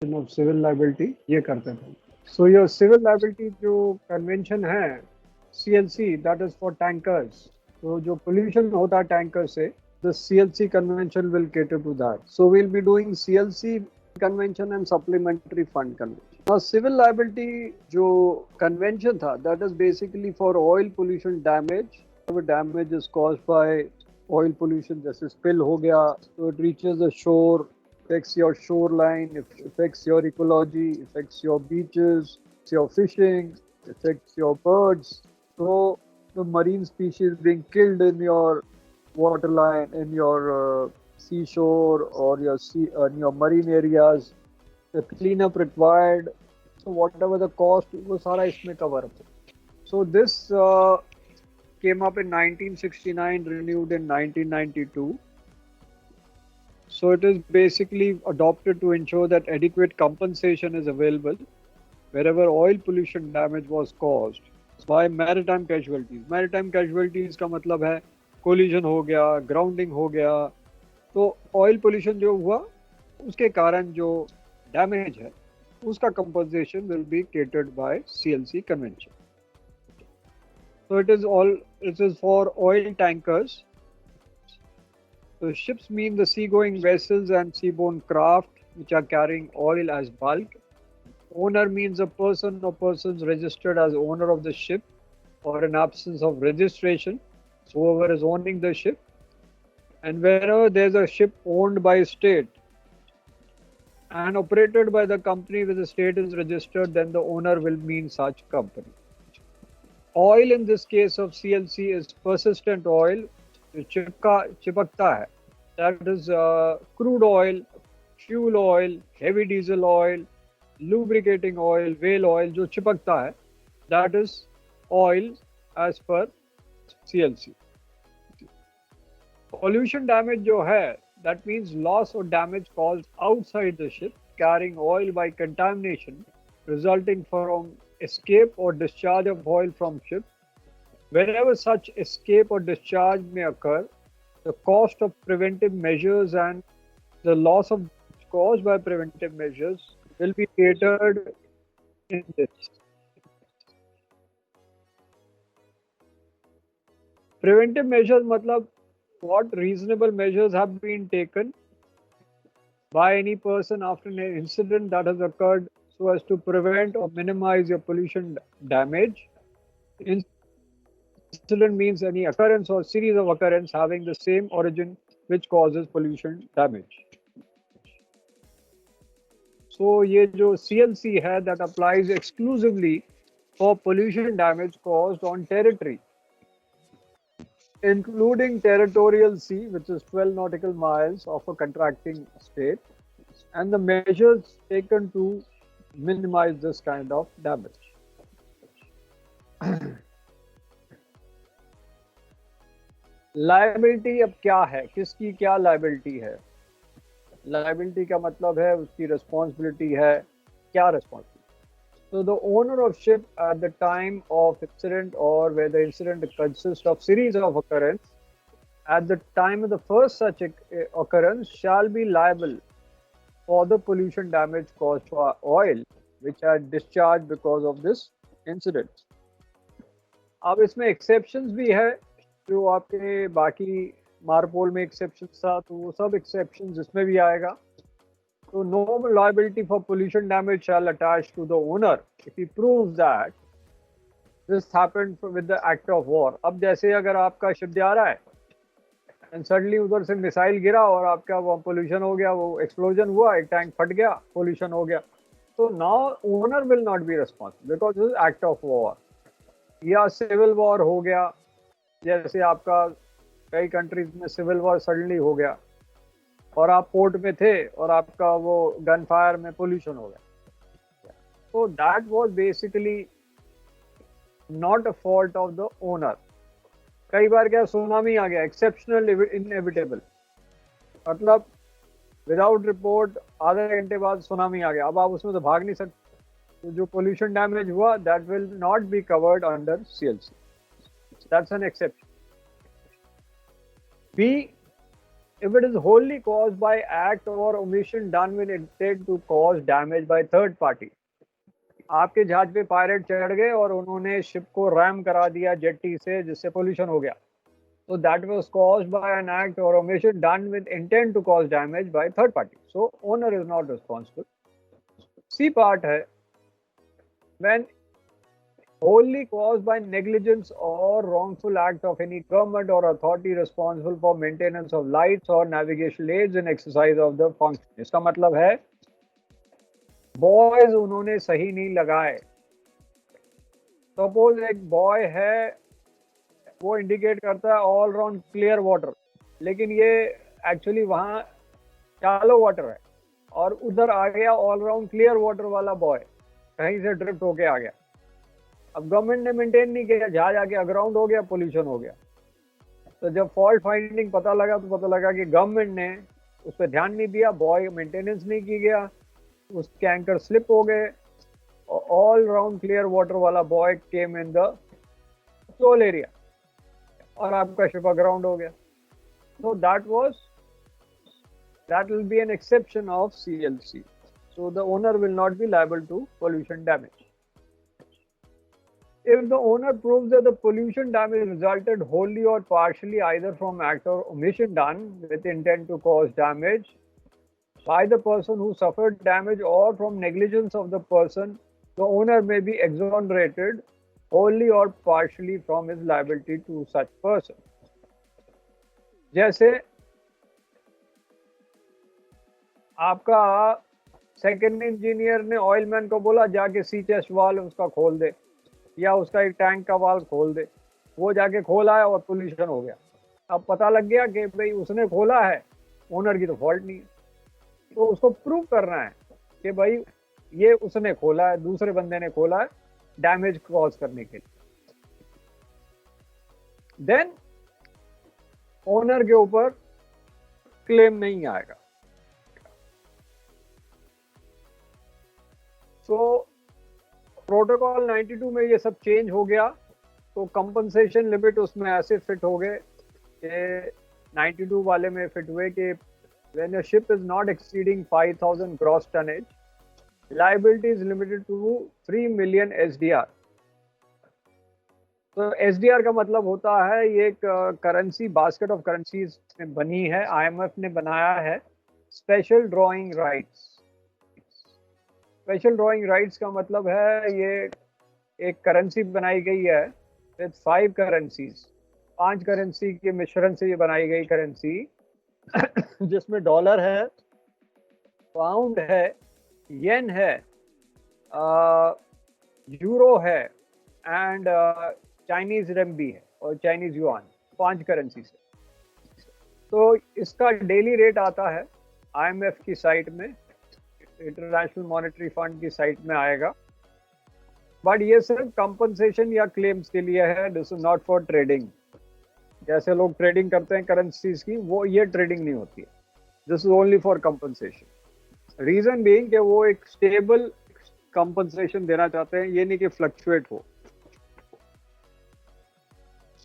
Of civil liability ये करते थे. सो ये सिविल लाइबिलिटी जो कन्वेंशन है CLC that is for tankers. तो जो पोल्यूशन होता है टैंकर से the CLC convention will cater to that. So we'll be doing CLC convention and supplementary fund convention. Now civil liability जो convention था that is basically for oil pollution damage. Whatever damage is caused by oil pollution जैसे spill हो गया so it reaches the shore, affects your shoreline, affects your ecology, affects your beaches, your fishing, affects your birds. So the marine species being killed in your waterline, in your seashore or your in your marine areas, the cleanup required. So whatever the cost, वो सारा इसमें cover up. So this came up in 1969, renewed in 1992. So it is basically adopted to ensure that adequate compensation is available wherever oil pollution damage was caused by maritime casualties. Maritime casualties का मतलब है collision हो गया, grounding हो गया. तो oil pollution जो हुआ उसके कारण जो डैमेज है उसका compensation will be catered by CLC convention. So it is for oil tankers. So ships mean the seagoing vessels and seaborne craft which are carrying oil as bulk. Owner means a person or persons registered as owner of the ship or in absence of registration, whoever is owning the ship. And wherever there's a ship owned by a state and operated by the company where the state is registered, then the owner will mean such company. Oil in this case of CLC is persistent oil, चिपकता है. That is crude oil, fuel oil, heavy diesel oil, lubricating oil, whale oil जो चिपकता है. That is oil as per CLC. Pollution damage जो है, that means loss or damage caused outside the ship carrying oil by contamination resulting from escape or discharge of oil from ship. Wherever such escape or discharge may occur, the cost of preventive measures and the loss of caused by preventive measures will be catered in this. Preventive measures matlab what reasonable measures have been taken by any person after an incident that has occurred so as to prevent or minimize your pollution damage. Incident means any occurrence or series of occurrence having the same origin which causes pollution damage. So ये जो CLC है that applies exclusively for pollution damage caused on territory, including territorial sea, which is 12 nautical miles of a contracting state, and the measures taken to minimize this kind of damage. Liability अब क्या है, किसकी क्या liability है? Liability का मतलब है उसकी रिस्पॉन्सिबिलिटी है, क्या responsibility? So the owner of ship at the time of incident or where the incident consists of series of occurrence, at the time of the first such occurrence shall be liable for the pollution damage caused by oil which had discharged because of this incident. अब इसमें exceptions भी है जो आपके बाकी मारपोल में exceptions था, तो वो सब exceptions इसमें भी आएगा. So no liability for pollution damage shall attach to the owner if he proves that this happened with the act of war. अब जैसे अगर आपका शिप जा रहा है and suddenly उधर से मिसाइल गिरा और आपका वो pollution हो गया, वो explosion हुआ, एक टैंक फट गया, pollution हो गया, तो now owner will not be responsible because this is act of war. या civil war हो गया, जैसे आपका कई कंट्रीज में सिविल वॉर सडनली हो गया और आप पोर्ट में थे और आपका वो गन फायर में पोल्यूशन हो गया, तो that was basically not a fault of the owner. कई बार क्या सुनामी आ गया, एक्सेप्शनल इनएविटेबल, मतलब विदाउट रिपोर्ट आधे घंटे बाद सुनामी आ गया, अब आप उसमें तो भाग नहीं सकते, तो जो पोल्यूशन डैमेज हुआ that will not be covered under CLC. That's an exception. B, if it is wholly caused by act or omission done with intent to cause damage by third party. आपके जहाज पे pirate चढ़ गए और उन्होंने ship को RAM करा दिया जेट्टी से, जिससे पोल्यूशन हो गया. So that was caused by an act or omission done with intent to cause damage by third party. So owner is not responsible. C part है when wholly caused by negligence or wrongful act of any government or authority responsible for maintenance of lights or navigation aids in exercise of the function. इसका मतलब है boys उन्होंने सही नहीं लगाए. Suppose एक boy है, वो इंडिकेट करता है ऑल राउंड क्लियर वाटर, लेकिन ये एक्चुअली वहाँ शैलो वाटर है और उधर आ गया ऑल राउंड क्लियर वाटर वाला बॉय, कहीं से ड्रिफ्ट होके आ गया. अब गवर्नमेंट ने मेंटेन नहीं किया, जहाज आके अग्राउंड हो गया, पोल्यूशन हो गया. तो जब फॉल्ट फाइंडिंग पता लगा तो पता लगा कि गवर्नमेंट ने उस पर ध्यान नहीं दिया, बॉय मेंटेनेंस नहीं की गया, उसके एंकर स्लिप हो गए और ऑल राउंड क्लियर वाटर वाला boy came in the sole area और आपका शिप अग्राउंड हो गया. So that will be an exception of CLC. So the owner will not be liable to pollution damage. If the owner proves that the pollution damage resulted wholly or partially either from act or omission done with intent to cause damage by the person who suffered damage or from negligence of the person, the owner may be exonerated wholly or partially from his liability to such person. जैसे आपका second engineer ने ऑयलमैन को बोला जाके सी chest valve उसका खोल दे या उसका एक टैंक का वाल्व खोल दे, वो जाके खोला है और पोल्यूशन हो गया. अब पता लग गया कि भाई उसने खोला है, ओनर की तो फॉल्ट नहीं है. तो उसको प्रूव करना है कि भाई ये उसने खोला है, दूसरे बंदे ने खोला है डैमेज कॉज करने के लिए. देन ओनर के ऊपर क्लेम नहीं आएगा. सो प्रोटोकॉल 92 में ये सब चेंज हो गया, तो कंपनसेशन लिमिट उसमें ऐसे फिट हो गए कि 92 वाले में फिट हुए कि when a ship is not exceeding 5,000 gross tonnage, liability is limited to 3 million SDR. तो SDR का मतलब होता है ये एक करेंसी, बास्केट ऑफ करेंसीज में बनी है, IMF ने बनाया है special drawing rights. Special drawing rights का मतलब है ये एक करेंसी बनाई गई है विद 5 करेंसीज, 5 करेंसी के मिश्रण से ये बनाई गई करेंसी जिसमें डॉलर है, पाउंड है, येन है, यूरो है एंड चाइनीज रेम्बी है और चाइनीज युआन, 5 करेंसी से. तो इसका डेली रेट आता है IMF की साइट में, इंटरनेशनल मॉनेटरी फंड की साइट में आएगा. बट ये सिर्फ कंपनसेशन या क्लेम्स के लिए है, this is not for trading. जैसे लोग ट्रेडिंग करते हैं करेंसीज की, वो ये ट्रेडिंग नहीं होती है. This is only for compensation. Reason being कि वो एक स्टेबल कंपनसेशन देना चाहते हैं, ये नहीं कि फ्लक्चुएट हो.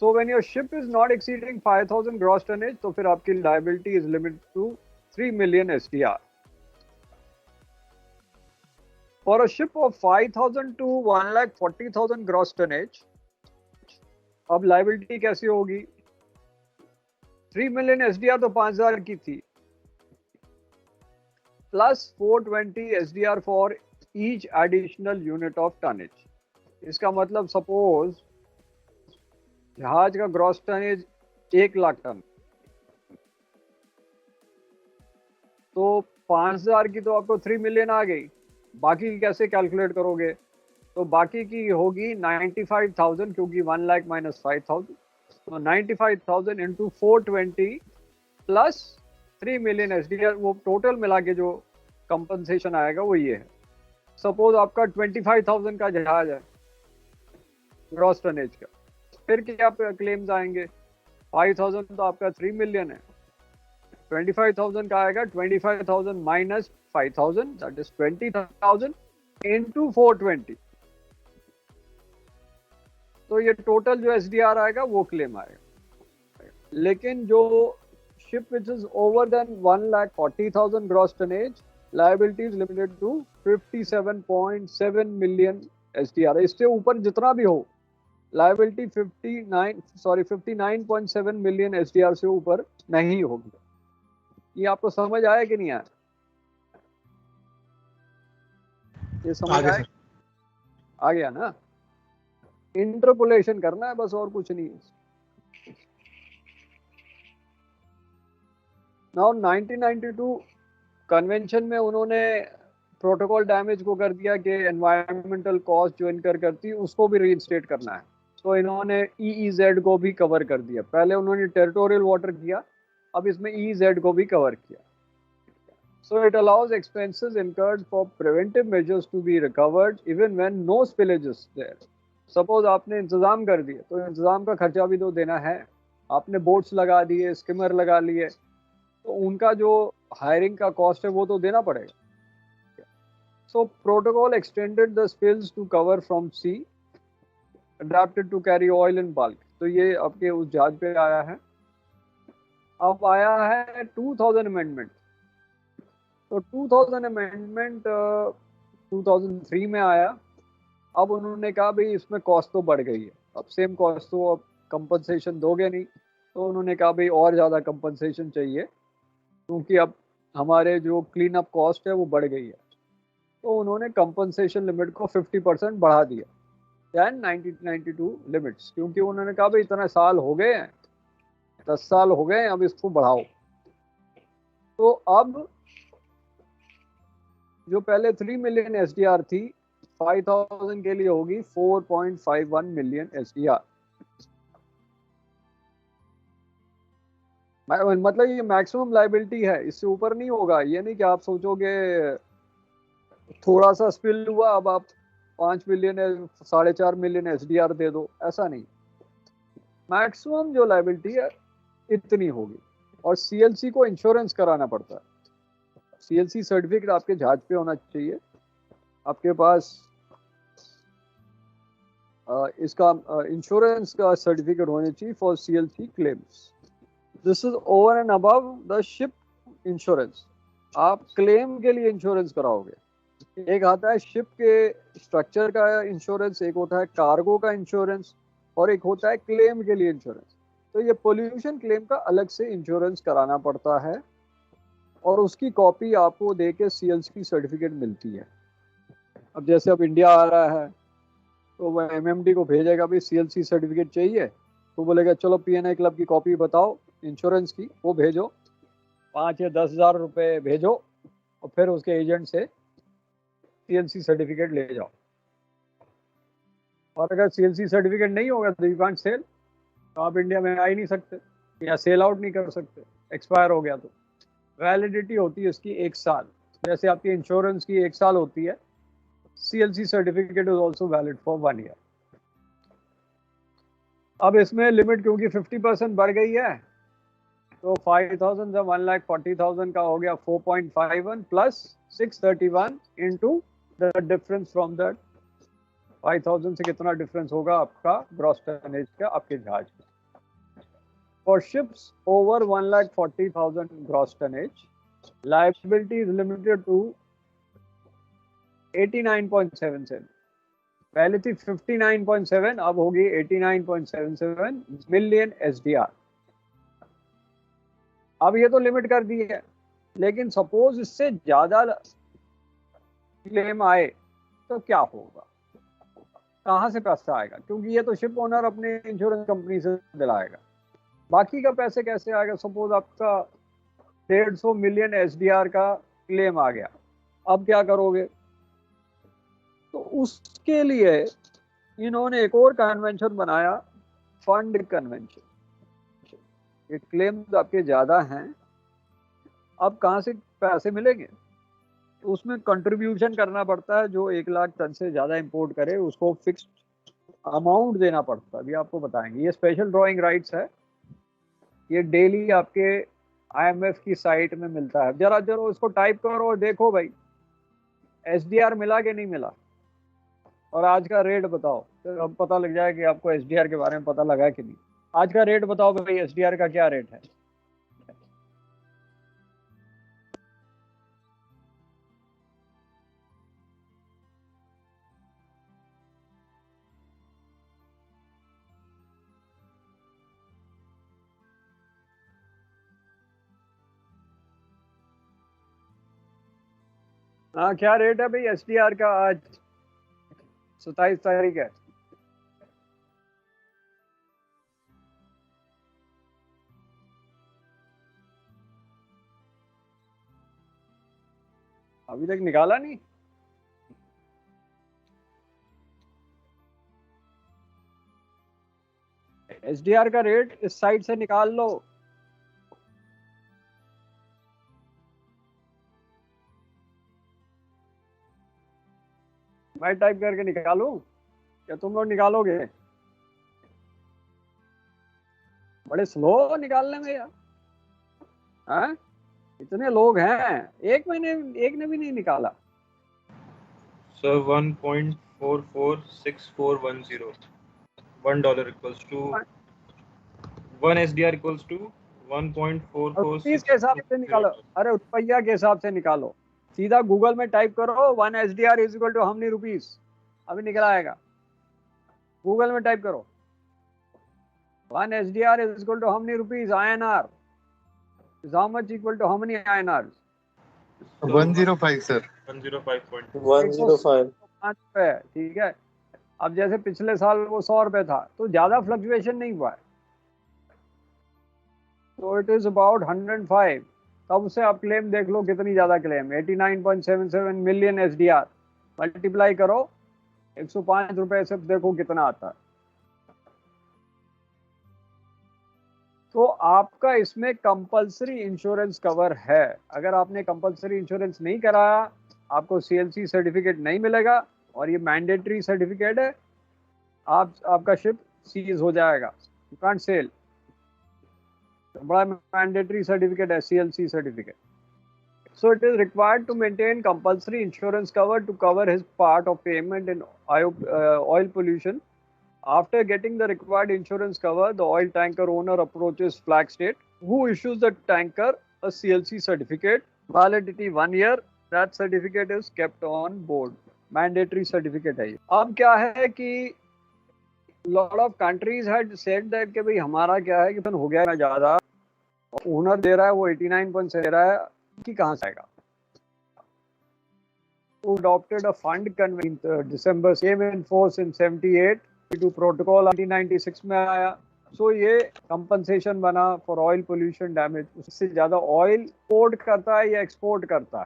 So when your ship is not exceeding 5,000 gross tonnage, तो फिर आपकी liability is limited to 3 million SDR. For a ship of 5,000 to 1,40,000 gross tonnage, अब लायबिलिटी कैसी होगी? 3 million SDR तो 5,000 की थी, plus 420 SDR for each additional unit of tonnage. इसका मतलब सपोज जहाज का ग्रॉस टनेज 1 लाख टन, तो 5,000 की तो आपको 3 million आ गई. बाकी की कैसे कैलकुलेट करोगे? तो बाकी की होगी 95,000, क्योंकि 1 लाख माइनस 5,000, तो 95,000 इंटू 420 प्लस 3 million SDR, वो टोटल मिला के जो कंपनसेशन आएगा वो ये है. सपोज आपका 25,000 का जहाज है ग्रॉस टनेज का, फिर क्या क्लेम्स आएंगे? 5,000 तो आपका 3 million है, 25,000 का आएगा, 25,000 माइनस 5,000, दैट इज 20,000 इनटू 420. तो ये टोटल जो SDR आएगा वो क्लेम आएगा. लेकिन जो ship which is over than 1,40,000 gross tonnage, liability is limited to 57.7 million SDR. इससे ऊपर जितना भी हो, liability 59.7 million SDR से ऊपर नहीं होगी. ये आपको समझ आया कि नहीं आया? ये समझ आया? आ गया ना? इंटरपोलेशन करना है बस, और कुछ नहीं. नाउ 1992 कन्वेंशन में उन्होंने प्रोटोकॉल डैमेज को कर दिया कि एनवायरमेंटल कॉस्ट जो इनकर करती है उसको भी रीइंस्टेट करना है. तो इन्होंने EEZ को भी कवर कर दिया. पहले उन्होंने टेरिटोरियल वाटर किया, अब इसमें EEZ को भी कवर किया. So it allows expenses incurred for preventive measures to be recovered even when no spillage is there. Suppose आपने इंतजाम कर दिए तो इंतजाम का खर्चा भी तो देना है. आपने बोट्स लगा दिए, स्किमर लगा लिए, तो उनका जो हायरिंग का कॉस्ट है वो तो देना पड़ेगा. So protocol extended the spills to cover from sea, adapted to carry oil in bulk. तो ये आपके उस जहाज पे आया है. अब आया है 2000 अमेंडमेंट. तो 2000 अमेंडमेंट 2003 में आया. अब उन्होंने कहा भाई इसमें कॉस्ट तो बढ़ गई है, अब सेम कॉस्ट तो अब कंपनसेशन दोगे नहीं. तो उन्होंने कहा भाई और ज़्यादा कंपनसेशन चाहिए क्योंकि अब हमारे जो क्लीन अप कॉस्ट है वो बढ़ गई है. तो उन्होंने कंपनसेशन लिमिट को 50% बढ़ा दिया दैन 1992 लिमिट्स, क्योंकि उन्होंने कहा भाई इतने साल हो गए हैं, 10 साल हो गए हैं, अब इसको बढ़ाओ. तो अब जो पहले 3 मिलियन SDR थी, 5000 के लिए होगी 4.51 मिलियन SDR. मतलब ये मैक्सिमम लाइबिलिटी है, इससे ऊपर नहीं होगा. ये नहीं कि आप सोचोगे थोड़ा सा स्पिल हुआ अब आप 5 मिलियन 4.5 मिलियन SDR दे दो, ऐसा नहीं. मैक्सिमम जो लाइबिलिटी है इतनी होगी. और CLC को इंश्योरेंस कराना पड़ता है. CLC सर्टिफिकेट आपके जहाज पे होना चाहिए. आपके पास इसका इंश्योरेंस का सर्टिफिकेट होना चाहिए for CLC claims. This is over and above the ship insurance. आप क्लेम के लिए इंश्योरेंस कराओगे. एक आता है शिप के स्ट्रक्चर का इंश्योरेंस, एक होता है कार्गो का इंश्योरेंस, और एक होता है क्लेम के लिए इंश्योरेंस. तो ये पोल्यूशन क्लेम का अलग से इंश्योरेंस कराना पड़ता है और उसकी कॉपी आपको दे के CLC सर्टिफिकेट मिलती है. अब जैसे अब इंडिया आ रहा है तो वह MMD को भेजेगा भी CLC सर्टिफिकेट चाहिए, तो बोलेगा चलो PNI क्लब की कॉपी बताओ इंश्योरेंस की, वो भेजो, 5 या 10 हज़ार रुपये भेजो, और फिर उसके एजेंट से CLC सर्टिफिकेट ले जाओ. और अगर CLC सर्टिफिकेट नहीं होगा तो यू कांट सेल. तो आप इंडिया में आ ही नहीं सकते या सेल आउट नहीं कर सकते, एक्सपायर हो गया. तो वैलिडिटी होती है इसकी 1 साल. जैसे आपकी इंश्योरेंस की 1 साल होती है, CLC certificate is also valid for 1 year. अब इसमें लिमिट क्योंकि 50% बढ़ गई है, तो 5000 से 1,40,000 का हो गया 4.51 plus 631 into the difference from that 5000 से कितना डिफरेंस होगा आपका ग्रॉस टनेज का आपके जहाज में. For ships over 1,40,000 gross tonnage, liability is limited to 89.77. पहले थी 59.7, अब होगी 89.77 मिलियन SDR. अब ये तो लिमिट कर दी है, लेकिन सपोज इससे ज्यादा क्लेम आए तो क्या होगा, कहाँ से पैसा आएगा? क्योंकि ये तो शिप ओनर अपने इंश्योरेंस कंपनी से दिलाएगा. बाकी का पैसे कैसे आएगा? सपोज आपका 150 मिलियन SDR का क्लेम आ गया, अब क्या करोगे? तो उसके लिए इन्होंने एक और कन्वेंशन बनाया, फंड कन्वेंशन. ये क्लेम्स आपके ज़्यादा हैं, अब कहाँ से पैसे मिलेंगे? तो उसमें कंट्रीब्यूशन करना पड़ता है. जो 1 लाख टन से ज़्यादा इंपोर्ट करे उसको फिक्स्ड अमाउंट देना पड़ता है. अभी आपको बताएंगे. ये स्पेशल ड्रॉइंग राइट्स है, ये डेली आपके IMF की साइट में मिलता है. जरा इसको टाइप करो और देखो भाई SDR मिला कि नहीं मिला, और आज का रेट बताओ. तो अब पता लग जाए कि आपको SDR के बारे में पता लगा कि नहीं. आज का रेट बताओ भाई, SDR का क्या रेट है? हाँ, क्या रेट है भाई एसडीआर का आज? 27 तारीख है। अभी तक निकाला नहीं? एसडीआर का रेट इस साइड से निकाल लो। मैं टाइप करके निकालूं या तुम लोग निकालोगे? बड़े स्लो निकालने में यार। हाँ, इतने लोग हैं, एक ने भी नहीं निकाला। Sir 1.446410 $1 equals to 1 SDR equals to rupees के हिसाब से निकालो। 1.4464. अरे रुपया के हिसाब से निकालो। सीधा गूगल में टाइप करो 1 SDR is equal to how many rupees, अभी निकल आएगा। गूगल में टाइप करो 1 SDR is equal to how many rupees INR is how much equal to how many INR? 105 sir. 105. 5 रुपए, ठीक है। अब जैसे पिछले साल वो 100 रुपए था, तो ज्यादा फ्लक्चुएशन नहीं हुआ है, तो इट इज अबाउट 105। तब से आप क्लेम देख लो कितनी ज्यादा क्लेम, 89.77 मिलियन एसडीआर मल्टीप्लाई करो 105 रुपए से, देखो कितना आता है। तो आपका इसमें कंपलसरी इंश्योरेंस कवर है। अगर आपने कंपलसरी इंश्योरेंस नहीं कराया, आपको सीएलसी सर्टिफिकेट नहीं मिलेगा, और ये मैंडेटरी सर्टिफिकेट है। आपका शिप सीज हो जाएगा, यू कांट सेल। बड़ा मैंडेटरी सर्टिफिकेट है CLC certificate. So it is required to maintain compulsory insurance cover to cover his part of payment in oil pollution. After getting the required insurance cover, the oil tanker owner approaches Flag State, who issues the tanker a CLC certificate, validity 1 year. That certificate is kept on board. Mandatory certificate है ये। अब क्या है कि lot of countries had said that कि भाई हमारा क्या है कि हो गया ना ज़्यादा, ओनर दे रहा है वो 89.7 दे रहा है, कि कहाँ से आएगा? Who adopted a fund convention December came in force in 78 to protocol 1996 में आया। सो ये कंपनसेशन बना फॉर ऑयल पोल्यूशन डैमेज। उससे ज्यादा ऑयल इंपोर्ट करता है या एक्सपोर्ट करता है?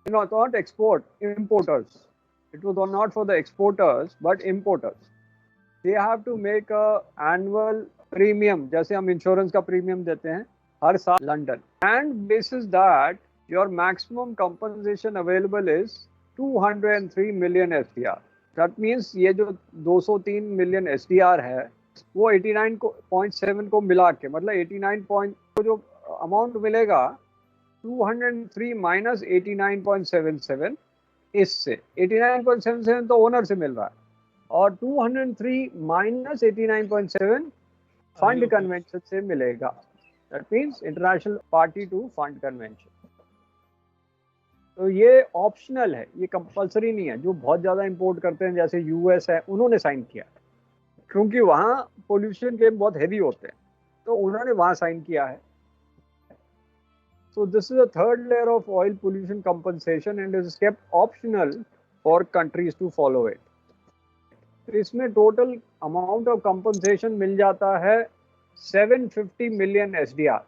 Not export, importers. It was not for the exporters but importers. They have to make a annual premium, जैसे हम इंश्योरेंस का प्रीमियम देते हैं हर साल London, and basis that your maximum compensation available is 203 million SDR. That means ये जो 203 million SDR है वो 89.7 को मिला के, मतलब 89 पॉइंट को जो अमाउंट मिलेगा 203 माइनस 89.77, इससे 89.77 तो ओनर से मिल रहा है, और 203 माइनस 89.7 फंड कन्वेंशन से मिलेगा। That means international party to fund convention. तो ये ऑप्शनल है, ये कंपलसरी नहीं है। जो बहुत ज़्यादा इंपोर्ट करते हैं जैसे यूएस है, उन्होंने साइन किया, क्योंकि वहाँ पोल्यूशन क्लेम बहुत हैवी होते हैं, तो उन्होंने वहाँ साइन किया है। So this is a third layer of oil pollution compensation and is kept optional for countries to follow it. तो इसमें टोटल अमाउंट ऑफ कंपनसेशन मिल जाता है 750 million SDR.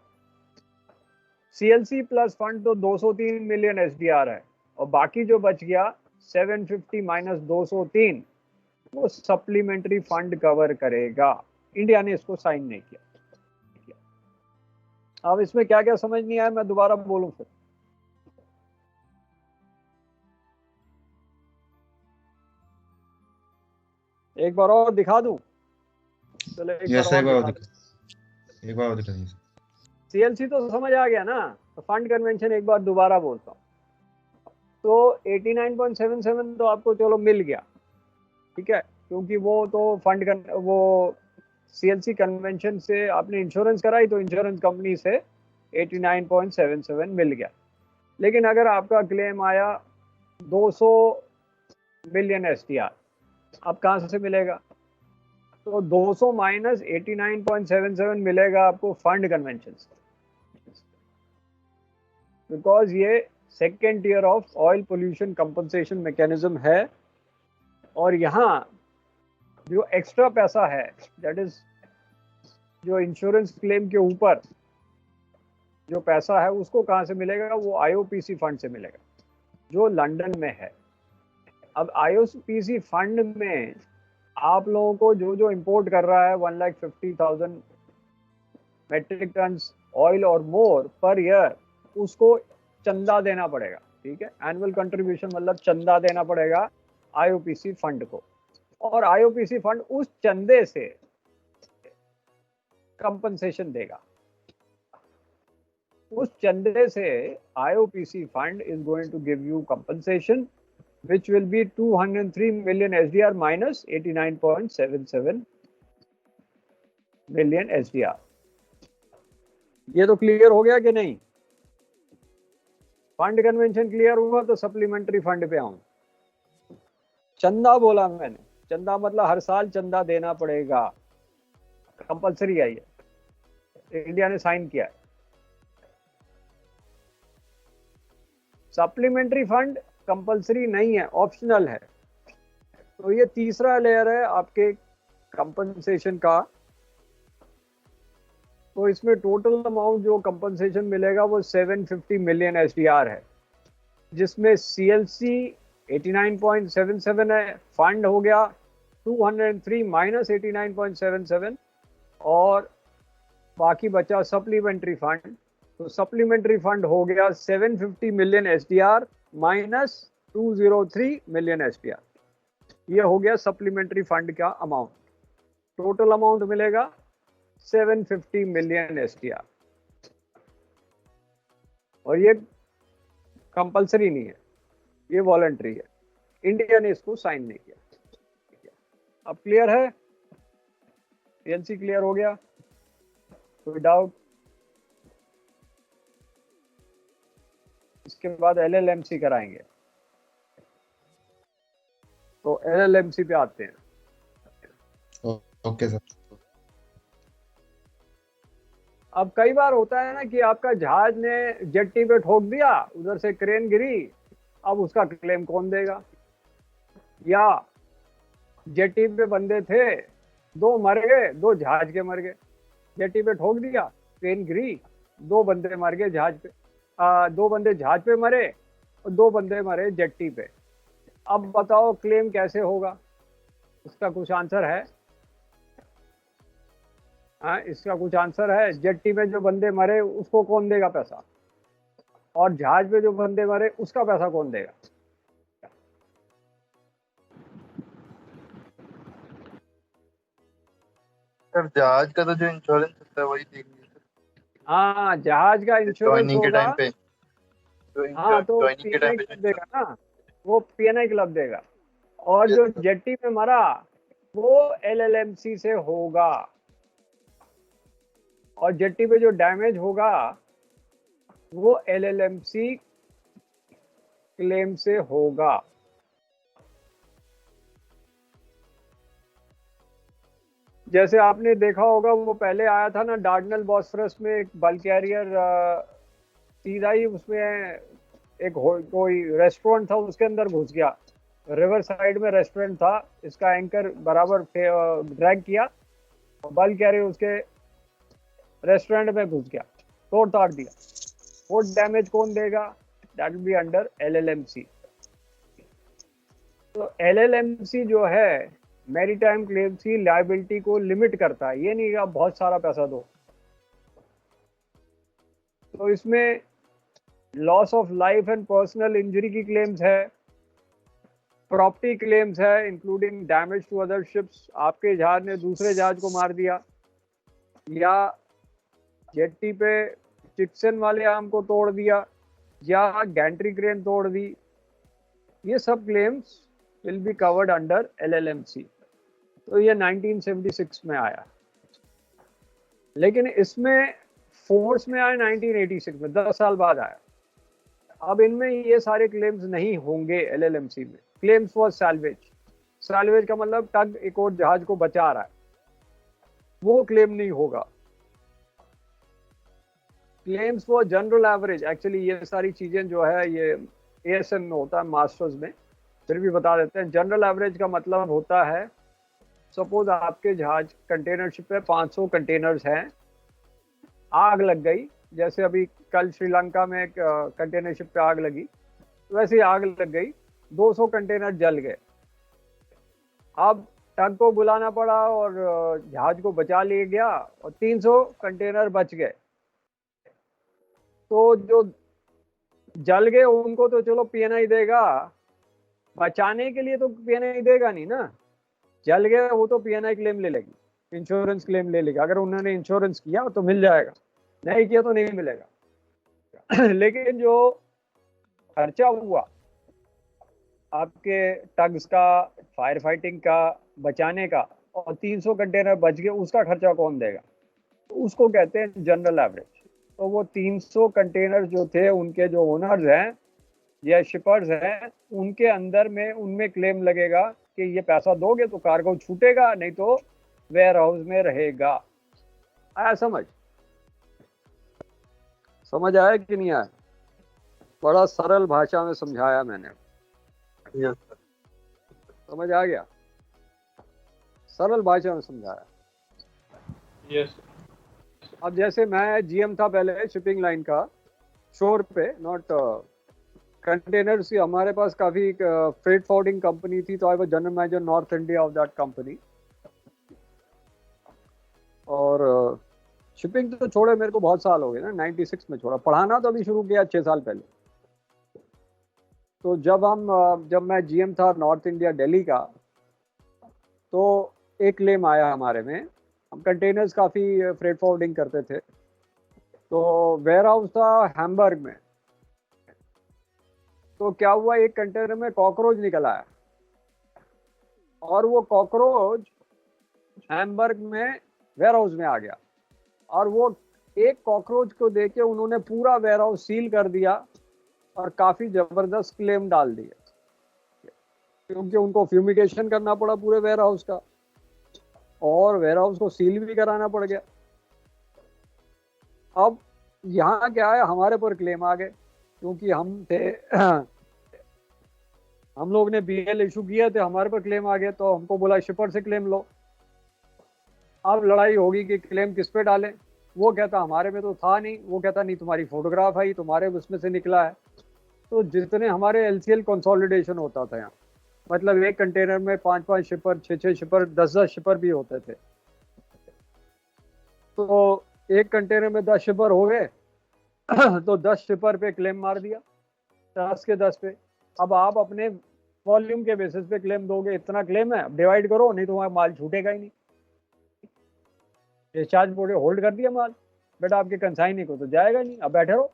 CLC plus fund तो 203 मिलियन एसडीआर है, और बाकी जो बच गया 750 माइनस 203 वो सप्लीमेंट्री फंड कवर करेगा। इंडिया ने इसको साइन नहीं किया। अब इसमें क्या क्या समझ नहीं आया, मैं दोबारा बोलूं फिर? एक बार और दिखा दूं? चलो एक बार और दिखा दीजिए। सीएलसी तो समझ आ गया ना, तो फंड कन्वेंशन एक बार दोबारा बोलता हूँ। तो 89.77 तो आपको चलो मिल गया, ठीक है, क्योंकि वो तो वो सीएलसी कन्वेंशन से आपने इंश्योरेंस कराई, तो इंश्योरेंस कंपनी से 89.77 मिल गया। लेकिन अगर आपका क्लेम आया 200 मिलियन एसडीआर, अब कहाँ से मिलेगा? तो 200 माइनस 89.77 मिलेगा आपको फंड कन्वेंशन से, बिकॉज ये second year of oil pollution compensation mechanism है। और यहाँ जो एक्स्ट्रा पैसा है, दैट इज जो इंश्योरेंस क्लेम के ऊपर जो पैसा है, उसको कहाँ से मिलेगा? वो आईओपीसी फंड से मिलेगा जो लंदन में है। अब आईओपीसी फंड में आप लोगों को जो जो इंपोर्ट कर रहा है 1,50,000 मेट्रिक टन ऑयल और मोर पर ईयर, उसको चंदा देना पड़ेगा। ठीक है, एनुअल कंट्रीब्यूशन मतलब चंदा देना पड़ेगा आईओपीसी फंड को, और आईओपीसी फंड उस चंदे से कंपनसेशन देगा। उस चंदे से IOPC fund is going to give you compensation which will be 203 million SDR minus 89.77 million SDR। ये तो क्लियर हो गया कि नहीं? फंड कन्वेंशन क्लियर हुआ तो सप्लीमेंट्री फंड पे आऊं। चंदा बोला मैंने, चंदा मतलब हर साल चंदा देना पड़ेगा, कंपलसरी है, ये इंडिया ने साइन किया है। सप्लीमेंट्री फंड कंपलसरी नहीं है, ऑप्शनल है। तो ये तीसरा लेयर है आपके कंपनसेशन का। तो इसमें टोटल अमाउंट जो कंपनसेशन मिलेगा वो 750 मिलियन SDR है, जिसमें CLC 89.77 है, फंड हो गया 203 माइनस 89.77 और बाकी बचा सप्लीमेंट्री फंड। तो सप्लीमेंट्री फंड हो गया 750 million SDR minus 203 million SDR। ये हो गया सप्लीमेंट्री फंड का अमाउंट। टोटल अमाउंट मिलेगा 750 मिलियन SDR, और ये कंपलसरी नहीं है, ये वॉलंटरी है। इंडिया ने इसको साइन नहीं किया। अब क्लियर है? PLC क्लियर हो गया? कोई डाउट? इसके बाद LLMC कराएंगे। तो LLMC पे आते हैं। Okay sir. अब कई बार होता है ना कि आपका जहाज ने जेट्टी पे ठोक दिया, उधर से क्रेन गिरी, अब उसका क्लेम कौन देगा? या जेट्टी पे बंदे थे, 2 मर गए, 2 जहाज के मर गए। जेट्टी पे ठोक दिया, क्रेन गिरी, 2 बंदे मर गए जहाज पे, 2 बंदे जहाज पे मरे और 2 बंदे मरे जेट्टी पे। अब बताओ क्लेम कैसे होगा? इसका कुछ आंसर है? हाँ, इसका कुछ आंसर है? जेट्टी में जो बंदे मरे उसको कौन देगा पैसा, और जहाज पे जो बंदे मरे उसका पैसा कौन देगा? सर जहाज का तो जो इंश्योरेंस होता है वही देंगे। हाँ, जहाज का इंश्योरेंस ज्वाइनिंग के होगा। टाइम पे हाँ, तो ज्वाइनिंग के टाइम PNI पे क्लब देगा ना, वो PNI क्लब देगा। और जो जेट्टी में मरा वो LLMC से होगा, और जेट्टी पे जो डैमेज होगा वो LLMC क्लेम से होगा। जैसे आपने देखा होगा, वो पहले आया था ना डार्डनल बॉस्फरस में एक बल्क कैरियर, सीधा ही उसमें एक कोई रेस्टोरेंट था, उसके अंदर घुस गया। रिवर साइड में रेस्टोरेंट था, इसका एंकर बराबर ड्रैग किया, बल्क कैरियर उसके रेस्टोरेंट में घुस गया, तोड़ ताड़ दिया। वो डैमेज कौन देगा? That will be under LLMC। तो LLMC जो है मैरीटाइम क्लेम्स की लायबिलिटी को लिमिट करता है, ये नहीं कि आप बहुत सारा पैसा दो। तो इसमें loss of life and personal injury की क्लेम्स है, प्रॉपर्टी क्लेम्स है including damage to other ships, आपके जहाज ने दूसरे जहाज को मार दिया, या जेट्टी पे चिक्सन वाले आर्म को तोड़ दिया, या गैंट्री क्रेन तोड़ दी। ये सब claims will be covered under LLMC। तो ये 1976 में आया, लेकिन इसमें फोर्स में आया 1986 में, 10 साल बाद आया। अब इनमें ये सारे क्लेम्स नहीं होंगे LLMC में। क्लेम्स फॉर सैल्वेज, सैल्वेज का मतलब टग एक और जहाज को बचा रहा है, वो क्लेम नहीं होगा। Claims for general average, actually ये सारी चीजें जो है ये एएसएम में होता है, मास्टर्स में, फिर भी बता देते हैं। जनरल एवरेज का मतलब होता है, सपोज आपके जहाज कंटेनर शिप पे 500 कंटेनर्स हैं, आग लग गई, जैसे अभी कल श्रीलंका में एक कंटेनर शिप पे आग लगी, वैसे ही आग लग गई, 200 कंटेनर जल गए। अब टग को बुलाना पड़ा और जहाज को बचा लिया गया और 300 कंटेनर बच गए। तो जो जल गए उनको तो चलो पीएनआई देगा, बचाने के लिए तो पीएनआई देगा नहीं ना। जल गए वो तो पीएनआई क्लेम ले लेगी, इंश्योरेंस क्लेम ले लेगी। अगर उन्होंने इंश्योरेंस किया तो मिल जाएगा, नहीं किया तो नहीं मिलेगा। लेकिन जो खर्चा हुआ आपके टग्स का, फायर फाइटिंग का, बचाने का, और 300 कंटेनर बच गए, उसका खर्चा कौन देगा? तो उसको कहते हैं जनरल एवरेज। तो वो 300 कंटेनर जो थे, उनके जो ओनर्स हैं या शिपर्स हैं, उनके अंदर में उनमें क्लेम लगेगा कि ये पैसा दोगे तो कार्गो छूटेगा, नहीं तो वेयर हाउस में रहेगा। आया समझ? समझ आया कि नहीं आया? बड़ा सरल भाषा में समझाया मैंने। Yes sir. समझ आ गया? सरल भाषा में समझाया। यस। अब जैसे मैं जीएम था पहले शिपिंग लाइन का, शोर पे, नॉट कंटेनर्स की। हमारे पास काफी फ्रेट फॉरवर्डिंग कंपनी थी, तो I was general manager north India of that company. और शिपिंग तो छोड़े मेरे को बहुत साल हो गए ना, 96 में छोड़ा। पढ़ाना तो अभी शुरू किया 6 साल पहले। तो जब मैं जीएम था नॉर्थ इंडिया दिल्ली का, तो एक क्लेम आया हमारे में। हम कंटेनर्स काफ़ी फ्रेट फॉरवर्डिंग करते थे, तो वेयर हाउस था हैम्बर्ग में। तो क्या हुआ, एक कंटेनर में कॉकरोच निकल आया, और वो कॉकरोच हैम्बर्ग में वेयर हाउस में आ गया। और वो एक कॉकरोच को देके उन्होंने पूरा वेयर हाउस सील कर दिया और काफ़ी ज़बरदस्त क्लेम डाल दिए, क्योंकि उनको फ्यूमिगेशन करना पड़ा पूरे वेयर हाउस का, और वेयर हाउस को सील भी कराना पड़ गया। अब यहाँ क्या है, हमारे पर क्लेम आ गए, क्योंकि हम थे हम लोग ने बीएल इशू किए थे, हमारे पर क्लेम आ गया। तो हमको बोला शिपर से क्लेम लो। अब लड़ाई होगी कि क्लेम किस पे डालें। वो कहता हमारे में तो था नहीं, वो कहता नहीं तुम्हारी फोटोग्राफ आई, तुम्हारे उसमें से निकला है। तो जितने हमारे एलसीएल कंसोलिडेशन होता था यहाँ, मतलब एक कंटेनर में 5-5 शिपर, 6-6 शिपर, 10-10 शिपर भी होते थे। तो एक कंटेनर में 10 शिपर हो गए, तो 10 शिपर पे क्लेम मार दिया, 10 के 10 पे। अब आप अपने वॉल्यूम के बेसिस पे क्लेम दोगे, इतना क्लेम है, अब डिवाइड करो, नहीं तो वहाँ माल छूटेगा ही नहीं। डिस्चार्ज बोर्ड होल्ड कर दिया माल, बेटा आपके कंसाइनी को तो जाएगा नहीं, अब बैठे रहो।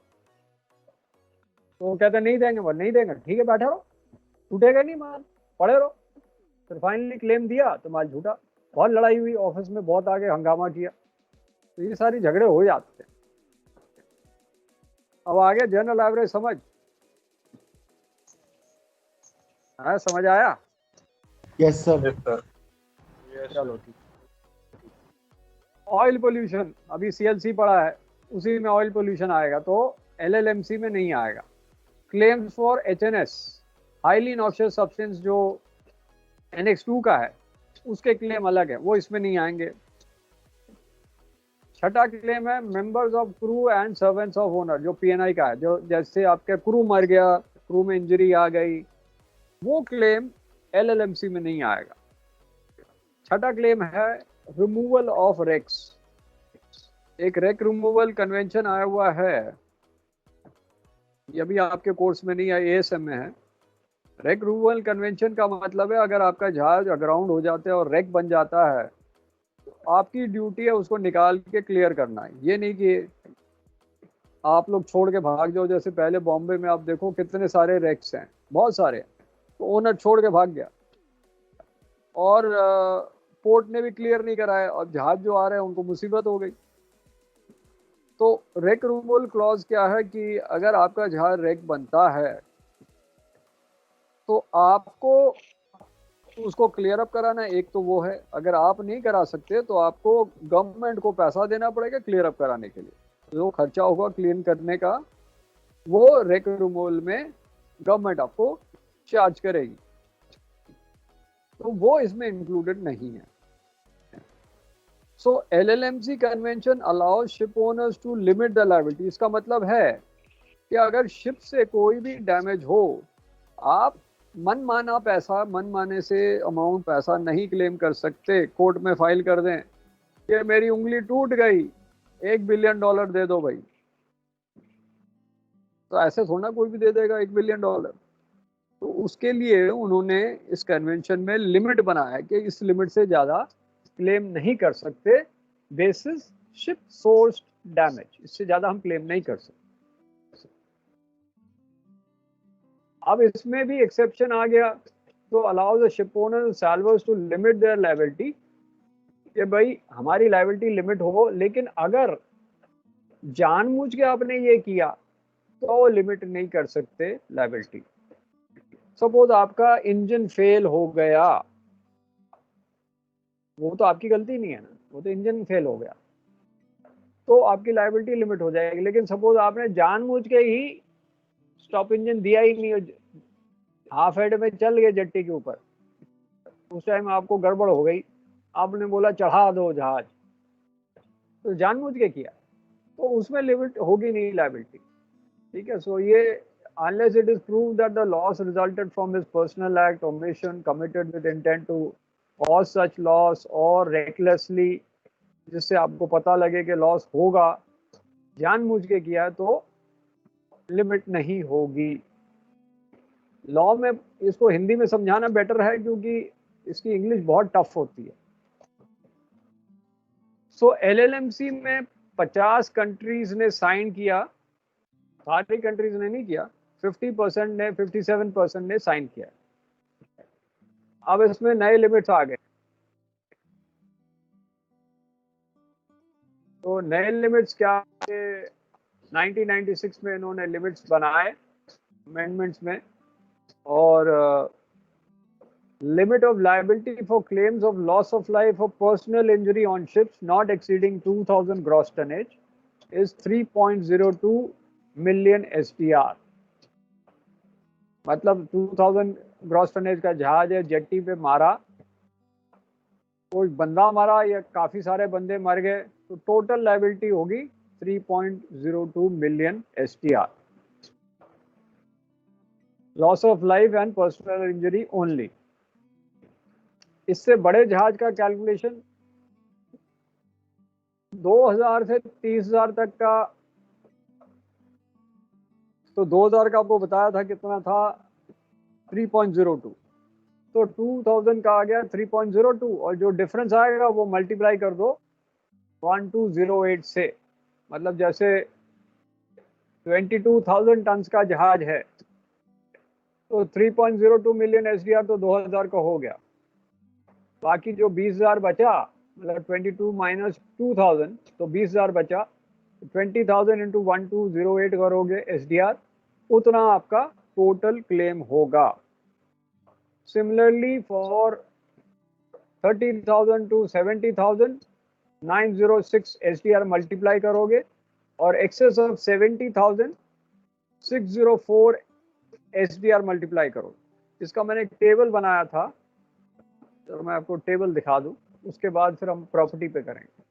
तो वो कहते नहीं देंगे, बोल नहीं देंगे, ठीक है बैठे रहो, छूटेगा नहीं माल, पड़े रहो। फिर फाइनली क्लेम दिया तो माल छूटा। बहुत लड़ाई हुई ऑफिस में, बहुत आगे हंगामा किया। तो ये सारी झगड़े हो जाते हैं। अब आगे जनरल एवरेज समझ? हाँ समझ आया? Yes sir. Yes sir. चलो ठीक। ऑयल पोल्यूशन, अभी सीएलसी पड़ा है, उसी में ऑयल पोल्यूशन आएगा, तो एलएलएमसी में नहीं आएगा। Claims for HNS, highly noxious substance, जो NX2 का है, उसके क्लेम अलग है, वो इसमें नहीं आएंगे। छठा क्लेम है members of crew and servants of owner, जो पीएनआई का है, जो जैसे आपके क्रू मर गया, क्रू में इंजरी आ गई, वो क्लेम एलएलएमसी में नहीं आएगा। छठा क्लेम है रिमूवल ऑफ रेक्स। एक रेक रिमूवल कन्वेंशन आया हुआ है, ये भी आपके कोर्स में नहीं है, एएसएम में है। रेक रिमूवल कन्वेंशन का मतलब है, अगर आपका जहाज अग्राउंड हो जाता है और रेक बन जाता है, तो आपकी ड्यूटी है उसको निकाल के क्लियर करना है। ये नहीं कि आप लोग छोड़ के भाग जाओ। जैसे पहले बॉम्बे में आप देखो कितने सारे रेक्स हैं, बहुत सारे, तो ओनर छोड़ के भाग गया और पोर्ट ने भी क्लियर नहीं कराया, और जहाज जो आ रहे हैं उनको मुसीबत हो गई। तो रेक रिमूवल क्लॉज क्या है कि अगर आपका जहाज रेक बनता है तो आपको उसको क्लियर अप कराना है, एक तो वो है। अगर आप नहीं करा सकते तो आपको गवर्नमेंट को पैसा देना पड़ेगा क्लियर अप कराने के लिए। जो खर्चा होगा क्लीन करने का वो रेक्रूमोल में गवर्नमेंट आपको चार्ज करेगी, तो वो इसमें इंक्लूडेड नहीं है। So LLMC convention allows ship owners to limit the liability. इसका मतलब है कि अगर शिप से कोई भी डैमेज हो, आप मनमाना पैसा, मनमाने से अमाउंट पैसा नहीं क्लेम कर सकते। कोर्ट में फाइल कर दें कि मेरी उंगली टूट गई, $1 बिलियन दे दो भाई, तो ऐसे थोड़ा कोई भी दे देगा $1 बिलियन। तो उसके लिए उन्होंने इस कन्वेंशन में लिमिट बनाया कि इस लिमिट से ज़्यादा क्लेम नहीं कर सकते बेसिस शिप सोर्स डैमेज, इससे ज़्यादा हम क्लेम नहीं कर सकते। अब इसमें भी एक्सेप्शन आ गया, तो allow the ship owner salvors to limit their liability, कि भाई हमारी लायबिलिटी लिमिट हो, लेकिन अगर जानबूझ के आपने ये किया तो लिमिट नहीं कर सकते लायबिलिटी। सपोज आपका इंजन फेल हो गया, वो तो आपकी गलती नहीं है ना, वो तो इंजन फेल हो गया, तो आपकी लायबिलिटी लिमिट हो जाएगी। लेकिन सपोज आपने जानबूझ के ही स्टॉप इंजन दिया ही नहीं, हाफ हेड में चल गए जेट्टी के ऊपर, उस टाइम आपको गड़बड़ हो गई, आपने बोला चढ़ा दो जहाज, तो जानबूझ के किया, तो उसमें लिमिट होगी नहीं लायबिलिटी। ठीक है, सो ये unless it is proved that the loss resulted from his personal act, omission, committed with intent to cause such loss or recklessly, जिससे आपको पता लगे कि लॉस होगा, जानबूझ के किया, तो लिमिट नहीं होगी। लॉ में इसको हिंदी में समझाना बेटर है क्योंकि इसकी इंग्लिश बहुत टफ होती है। सो LLMC में 50 कंट्रीज ने साइन किया, सारी कंट्रीज ने नहीं किया, 50% ने, 57% ने साइन किया। अब इसमें नए लिमिट्स आ गए, तो नए लिमिट्स क्या, 1996 में इन्होंने लिमिट्स बनाए अमेंडमेंट्स में, और limit of liability for claims of loss of life or personal injury on ships not exceeding 2000 gross tonnage is 3.02 million SDR। मतलब 2000 ग्रॉस टनेज का जहाज है, जेट्टी पे मारा, कोई बंदा मरा या काफी सारे बंदे मर गए, तो टोटल लायबिलिटी होगी 3.02 million SDR, loss of life and personal injury only. इससे बड़े जहाज का कैलकुलेशन 2000 से 30,000 तक का, तो 2000 का आपको बताया था कितना था, 3.02, तो 2000 का आ गया 3.02, और जो डिफरेंस आएगा वो मल्टीप्लाई कर दो 1208 से। मतलब जैसे 22,000 टन का जहाज है, तो 3.02 मिलियन SDR तो 2000 का हो गया, बाकी जो 20,000 बचा, मतलब 22 माइनस 2000, तो 20,000 बचा, 20,000 इंटू 1208 करोगे SDR, उतना आपका टोटल क्लेम होगा। Similarly for 30,000 to 70,000, 906 SDR multiply करोगे, और एक्सेस ऑफ 70,000 604 SDR मल्टीप्लाई करो। इसका मैंने एक टेबल बनाया था, तो मैं आपको टेबल दिखा दूं, उसके बाद फिर हम प्रॉपर्टी पे करेंगे।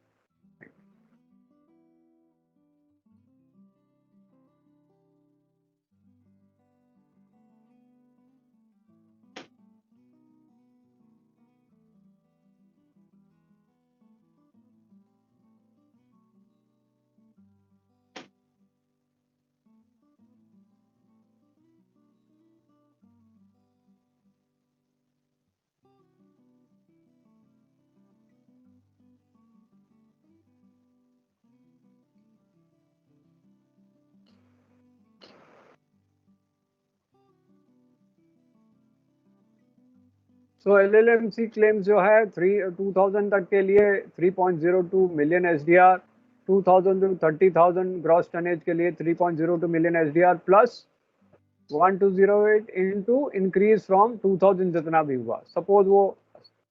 तो LLMC क्लेम्स जो है 2000 तक के लिए 3.02 million SDR, 2000 to 30,000 gross tonnage के लिए 3.02 million SDR plus 1208 into increase from 2000 जितना भी हुआ। सपोज वो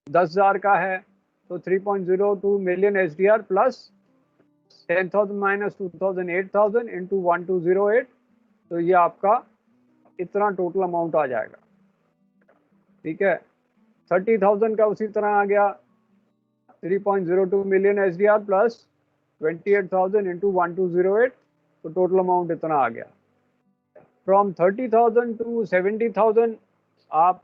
10,000 का है तो 3.02 million SDR plus 10,000 minus 2,000 8,000 into 1208, तो ये आपका इतना टोटल अमाउंट आ जाएगा। ठीक है, 30,000 का उसी तरह आ गया 3.02 मिलियन SDR प्लस 28,000 इंटू 1208, तो टोटल अमाउंट इतना आ गया। फ्रॉम 30,000 टू 70,000 आप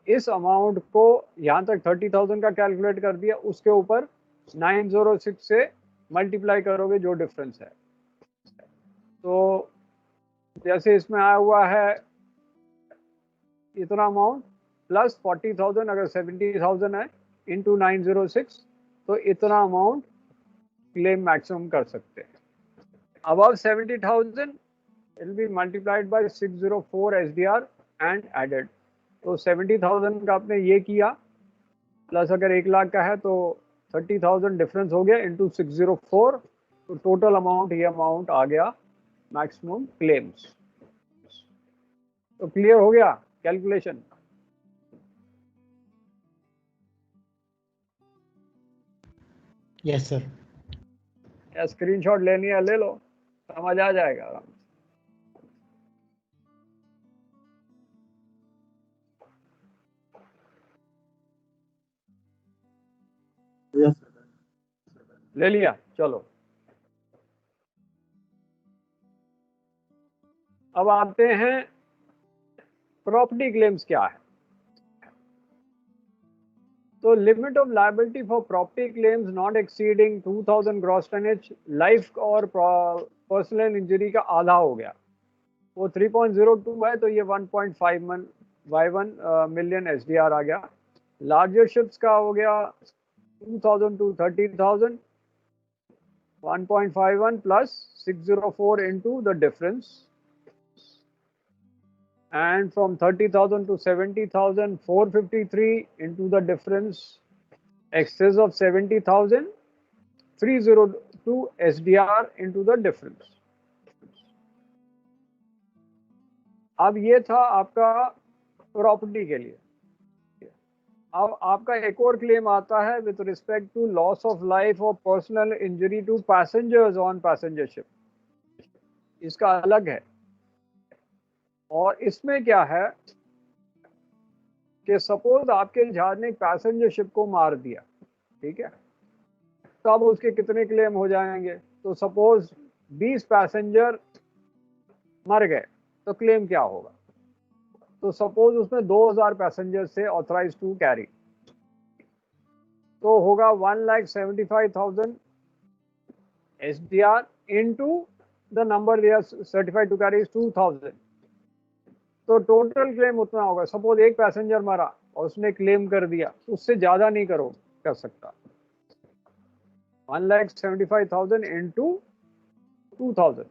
इस अमाउंट को यहाँ तक 30,000 का कैलकुलेट कर दिया, उसके ऊपर 906 से मल्टीप्लाई करोगे जो डिफरेंस है। तो जैसे इसमें आया हुआ है इतना अमाउंट प्लस 40,000, अगर 70,000 है इंटू 906, तो इतना अमाउंट क्लेम मैक्सिमम कर सकते हैं। Above 70,000 it will be multiplied by 604 SDR and added. तो 70,000 का आपने ये किया, प्लस अगर 1 लाख का है तो 30,000 डिफरेंस हो गया इंटू 604, तो टोटल अमाउंट ये अमाउंट आ गया मैक्सिमम क्लेम्स। तो क्लियर हो गया कैलकुलेशन? Yes sir. या स्क्रीनशॉट लेनी है ले लो, समझ आ जाएगा आराम से। Yes sir. ले लिया, चलो अब आते हैं प्रॉपर्टी क्लेम्स क्या है। तो limit of liability for property claims not exceeding 2000 gross tonnage, life और पर्सनल इंजरी का आधा हो गया, वो 3.02 है, तो ये 1.51 मिलियन SDR आ गया। लार्जर शिप्स का हो गया 2,000 to 30,000, 1.51 plus 604 into the difference, and from 30,000 to 70,000 453 into the difference, excess of 70,000 302 SDR into the difference। अब ये था आपका प्रॉपर्टी के लिए। अब आपका एक और क्लेम आता है with respect to loss of life और personal injury to passengers on passenger ship, इसका अलग है। और इसमें क्या है कि सपोज आपके जहाज ने पैसेंजर शिप को मार दिया, ठीक है, तब उसके कितने क्लेम हो जाएंगे? तो सपोज 20 पैसेंजर मर गए, तो क्लेम क्या होगा? तो सपोज उसमें 2,000 पैसेंजर से ऑथराइज टू कैरी, तो होगा 1,75,000 SDR into the number they are certified to carry 2,000, तो टोटल क्लेम उतना होगा। सपोज एक पैसेंजर मरा और उसने क्लेम कर दिया, उससे ज्यादा नहीं कर सकता। 1,75,000 इंटू 2,000।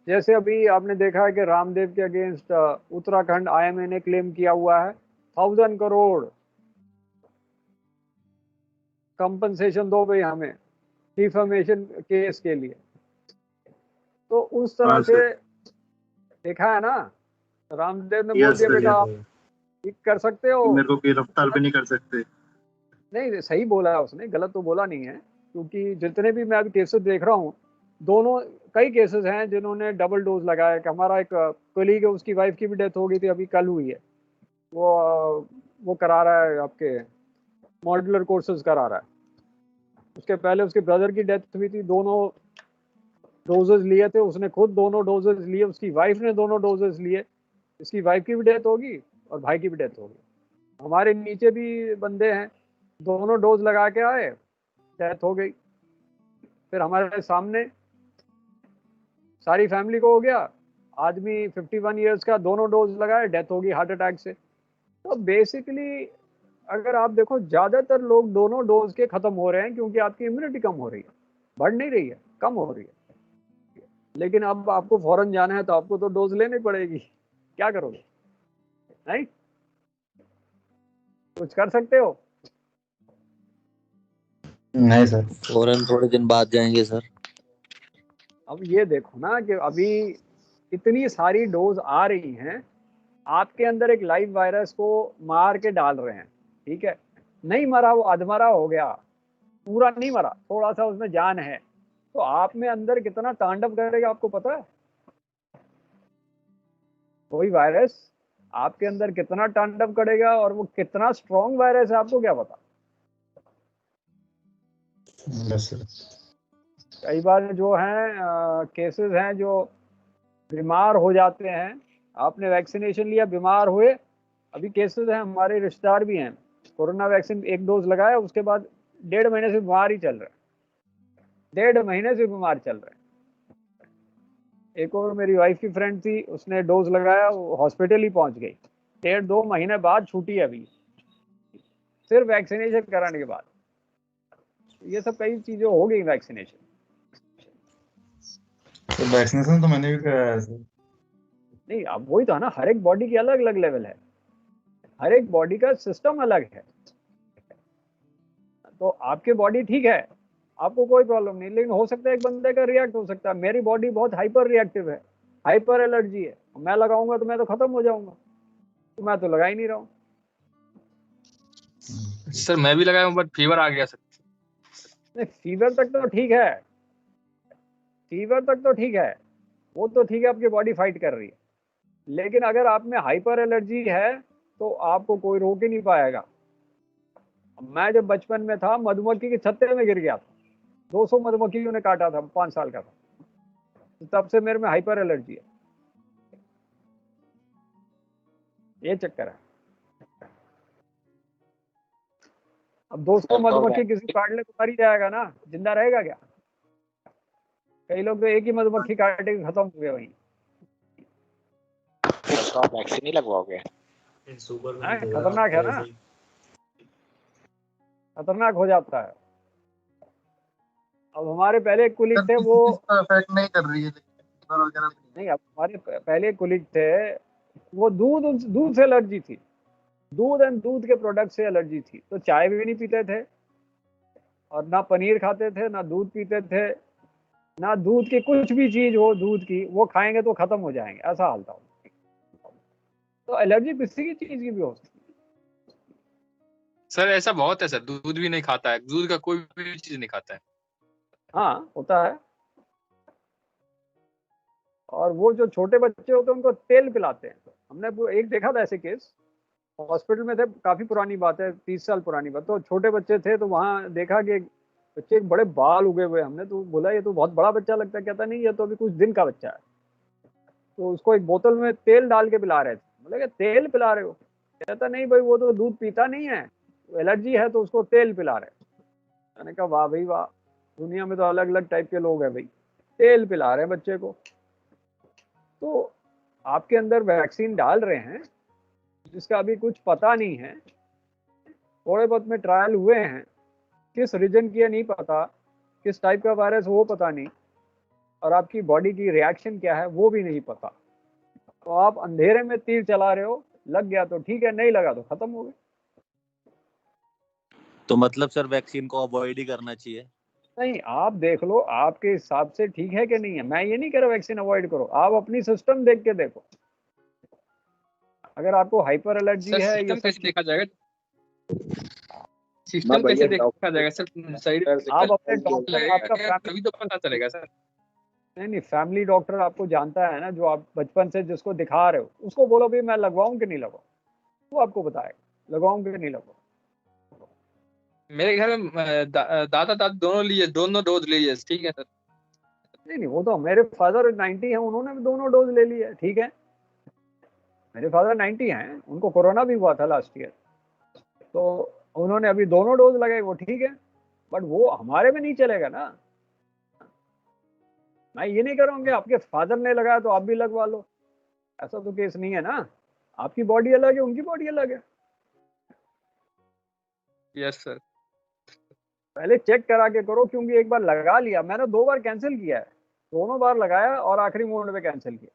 जैसे अभी आपने देखा है कि रामदेव के अगेंस्ट उत्तराखंड IMA ने क्लेम किया हुआ है 1,000 करोड़ कंपनसेशन दो भाई हमें डिफेमेशन केस के लिए। तो उस तरह से देखा है ना, रामदेव ने बोल दिया बेटा आप ठीक कर सकते हो, मेरे को गिरफ्तार भी नहीं कर सकते। नहीं सही बोला है उसने, गलत तो बोला नहीं है, क्योंकि जितने भी मैं अभी केसेस देख रहा हूँ, दोनों कई केसेस हैं जिन्होंने डबल डोज लगाया। कि हमारा एक कोलीग है, उसकी वाइफ की भी डेथ हो गई थी, अभी कल हुई है, वो करा रहा है आपके मॉड्यूलर कोर्सेज करा रहा है। उसके पहले उसके ब्रदर की डेथ हुई थी, दोनों डोजेस लिए थे, उसने खुद दोनों डोजेस लिए, उसकी वाइफ ने दोनों डोजेस लिए, इसकी वाइफ की भी डेथ होगी और भाई की भी डेथ होगी। हमारे नीचे भी बंदे हैं, दोनों डोज लगा के आए, डेथ हो गई। फिर हमारे सामने सारी फैमिली को हो गया, आदमी 51 ईयर्स का, दोनों डोज लगाए, डेथ होगी हार्ट अटैक से। तो बेसिकली अगर आप देखो, ज्यादातर लोग दोनों डोज के खत्म हो रहे हैं, क्योंकि आपकी इम्यूनिटी कम हो रही है, बढ़ नहीं रही है, कम हो रही है। लेकिन अब आपको फौरन जाना है तो आपको तो डोज लेनी पड़ेगी, क्या करोगे? नहीं कुछ कर सकते हो? नहीं सर। फौरन थोड़े दिन बाद जाएंगे सर। अब ये देखो ना कि अभी इतनी सारी डोज आ रही हैं, आपके अंदर एक लाइव वायरस को मार के डाल रहे हैं, ठीक है, नहीं मरा वो अधमरा हो गया, पूरा नहीं मरा, थोड़ा सा उसमें जान है, तो आप में अंदर कितना तांडव करेगा आपको पता है? कोई वायरस आपके अंदर कितना तांडव करेगा और वो कितना स्ट्रॉन्ग वायरस है आपको क्या पता? कई बार जो हैं केसेस हैं जो बीमार हो जाते हैं, आपने वैक्सीनेशन लिया बीमार हुए, अभी केसेस हैं हमारे रिश्तेदार भी हैं, कोरोना वैक्सीन 1 डोज लगाया उसके बाद 1.5 महीने से बीमार ही चल रहे हैं, 1.5 महीने से बीमार चल रहे हैं। एक और मेरी वाइफ की फ्रेंड थी, उसने डोज लगाया, वो हॉस्पिटल ही पहुंच गई, 1.5-2 महीने बाद छूटी है अभी, सिर्फ वैक्सीनेशन कराने के बाद। ये सब कई चीजें हो गई वैक्सीनेशन। तो वैक्सीनेशन तो मैंने भी कराया है सर। नहीं, अब वही तो है ना, हर एक बॉडी की अलग अलग लेवल है, हर एक बॉडी का सिस्टम अलग है। तो आपकी बॉडी ठीक है, आपको कोई प्रॉब्लम नहीं, लेकिन हो सकता है एक बंदे का रिएक्ट हो सकता है। मेरी बॉडी बहुत हाइपर रिएक्टिव है, हाइपर एलर्जी है, मैं लगाऊंगा तो मैं तो खत्म हो जाऊंगा, तो मैं तो लगा ही नहीं रहा हूँ। सर मैं भी लगाया हूँ बट फीवर आ गया सर। नहीं, फीवर तक तो ठीक है, फीवर तक तो ठीक है, वो तो ठीक है, आपकी बॉडी फाइट कर रही है। लेकिन अगर आप में हाइपर एलर्जी है तो आपको कोई रोक ही नहीं पाएगा। मैं जब बचपन में था, मधुमक्खी के छत्ते में गिर गया था, 200 मधुमक्खियों ने काटा था, 5 साल का था, तो तब से मेरे में हाइपर एलर्जी है। ये चक्कर है। अब 200 मधुमक्खी किसी काट ले तो मर ही जाएगा ना, जिंदा रहेगा क्या? कई लोग तो एक ही मधुमक्खी काटे के खत्म हो गए वहीं। तो आप वैक्सीन नहीं लगवाओगे? खतरनाक है ना, खतरनाक हो जाता है। अब हमारे पहले एक कुलीग थे, वो इफेक्ट नहीं कर रही है फीवर वगैरह नहीं, अब हमारे पहले कुलीग थे, वो दूध से एलर्जी थी, दूध एंड दूध के प्रोडक्ट से एलर्जी थी, तो चाय भी नहीं पीते थे और ना पनीर खाते थे, ना दूध पीते थे, ना दूध की कुछ भी चीज हो दूध की वो खाएंगे तो खत्म हो जाएंगे, ऐसा हाल था। तो एलर्जी किसी की चीज की भी हो सकती है। सर ऐसा बहुत है सर, दूध भी नहीं खाता है, दूध का कोई भी चीज नहीं खाता है। हाँ, होता है। और वो जो छोटे बच्चे होते हैं उनको तेल पिलाते हैं। हमने एक देखा था ऐसे केस, हॉस्पिटल में थे, काफी पुरानी बात है, 30 साल पुरानी बात। तो छोटे बच्चे थे, तो वहां देखा कि बच्चे के बड़े बाल उगे हुए, हमने तो बोला ये तो बहुत बड़ा बच्चा लगता है, कहता नहीं ये तो अभी कुछ दिन का बच्चा है। तो उसको एक बोतल में तेल डाल के पिला रहे थे, बोले तेल पिला रहे हो? कहता नहीं भाई, वो तो दूध पीता नहीं है, एलर्जी है तो उसको तेल पिला रहे। मैंने कहा वाह भाई वाह, दुनिया में तो अलग अलग टाइप के लोग हैं भाई, तेल पिला रहे हैं बच्चे को। तो आपके अंदर वैक्सीन डाल रहे हैं जिसका अभी कुछ पता नहीं है, थोड़े बहुत में ट्रायल हुए हैं, किस रीजन की है नहीं पता, किस टाइप का वायरस वो पता नहीं, और आपकी बॉडी की रिएक्शन क्या है वो भी नहीं पता। तो आप अंधेरे में तीर चला रहे हो, लग गया तो ठीक है, नहीं लगा तो खत्म हो गया। तो मतलब सर वैक्सीन को अवॉइड ही करना चाहिए? नहीं, आप देख लो आपके हिसाब से ठीक है कि नहीं है, मैं ये नहीं कह रहा वैक्सीन अवॉइड करो, आप अपनी सिस्टम देख के देखो। अगर आपको हाइपर एलर्जी है, सिस्टम ये कैसे सब देखा जाएगा? सिस्टम कैसे देखा जाएगा सर? सही आप अपने डॉक्टर, आपका फैमिली, तभी तो पता चलेगा सर। नहीं, फैमिली डॉक्टर आपको जानता है ना, जो आप बचपन से जिसको दिखा रहे हो, उसको बोलो भी मैं लगवाऊं कि नहीं लगवाऊं, वो आपको बताएगा लगवाऊं कि नहीं लगवाऊं। मेरे घर में दादा दादी दोनों लिए, दोनों डोज लिए, ठीक है सर। नहीं, वो तो मेरे फादर 90 है, उन्होंने भी दोनों डोज ले लिए, ठीक है। मेरे फादर 90 हैं, उनको कोरोना भी हुआ था लास्ट ईयर, तो उन्होंने अभी दोनों डोज लगाए, वो ठीक है। बट वो हमारे में नहीं चलेगा ना। मैं ये नहीं करूँगी आपके फादर ने लगाया तो आप भी लगवा लो, ऐसा तो केस नहीं है ना। आपकी बॉडी अलग है, उनकी बॉडी अलग है। Yes sir. पहले चेक करा के करो, क्योंकि एक बार लगा लिया, मैंने 2 बार कैंसिल किया है, दोनों बार लगाया और आखिरी मोमेंट पे कैंसिल किया।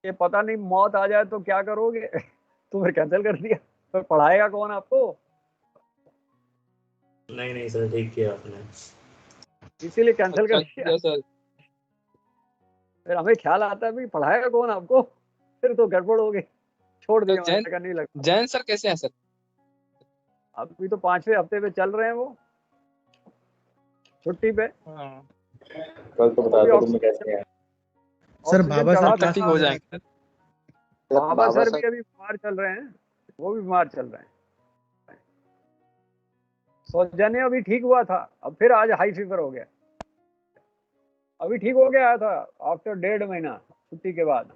ये पता नहीं मौत आ जाए तो क्या करोगे तो फिर कैंसिल कर दिया, तो पढ़ाएगा कौन आपको? नहीं सर, ठीक किया आपने, इसीलिए कैंसिल कर दिया। सर फिर हमें ख्याल आता है भाई पढ़ाएगा कौन आपको, फिर तो गड़बड़ हो गई, छोड़ दिया, मैंने कहा नहीं लगता। जैन सर कैसे हैं सर? अभी तो 5वें हफ्ते पे चल रहे हैं वो। छुट्टी पे। हाँ, कल तो बता दो तुम कैसे हैं। सर बाबा सर तब ठीक हो जाएंगे। बाबा सर भी अभी बीमार चल रहे हैं, वो भी बीमार चल रहे हैं। सौजन्य अभी ठीक हुआ था, अब फिर आज हाई फीवर हो गया। अभी ठीक हो गया था आफ्टर 1.5 महीना छुट्टी के बाद,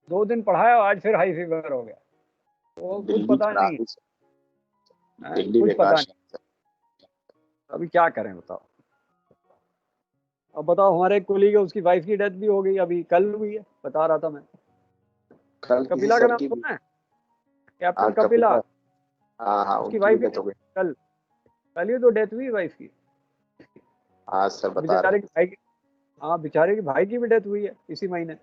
2 दिन पढ़ाया, आज फिर हाई फीवर हो गया। तो कुछ पता नहीं, कुछ पता नहीं। अभी क्या करें बताओ। अब बताओ, हमारे एक कोलीग है, उसकी वाइफ की डेथ भी हो गई, अभी कल हुई है, बता रहा था मैं। कपिला का नाम सुना है? कैप्टन कपिला। हाँ उसकी वाइफ की कल ही तो डेथ हुई वाइफ की। हाँ सर बता बेचारे के भाई की, हाँ बेचारे के भाई की भी डेथ हुई है इसी महीने।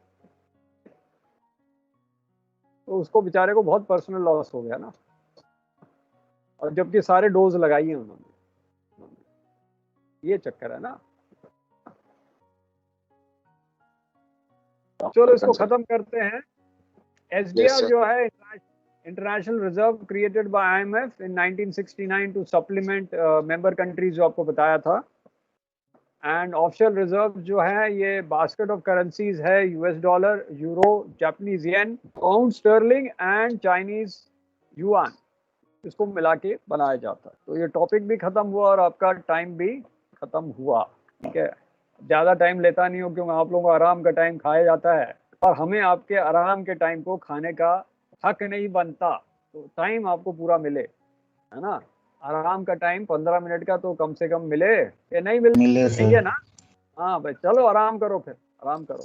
तो उसको बेचारे को बहुत पर्सनल लॉस हो गया ना, और जबकि सारे डोज लगाई है उन्होंने। ये चक्कर है ना। चलो इसको खत्म करते हैं। एसडीआर जो है, international reserve created by IMF in 1969 to supplement member countries, जो आपको बताया था। एंड ऑफशोर रिजर्व जो है ये बास्केट ऑफ करेंसीज है, US dollar, euro, Japanese yen, pound sterling and Chinese yuan, इसको मिला के बनाया जाता है। तो ये टॉपिक भी खत्म हुआ और आपका टाइम भी खत्म हुआ। ठीक है, ज़्यादा टाइम लेता नहीं हो, क्योंकि आप लोगों को आराम का टाइम खाया जाता है और हमें आपके आराम के टाइम को खाने का हक नहीं बनता। तो टाइम आपको पूरा मिले, है ना। आराम का टाइम 15 मिनट का तो कम से कम मिले, या नहीं मिले मिले चाहिए ना। हाँ भाई, चलो आराम करो, फिर आराम करो।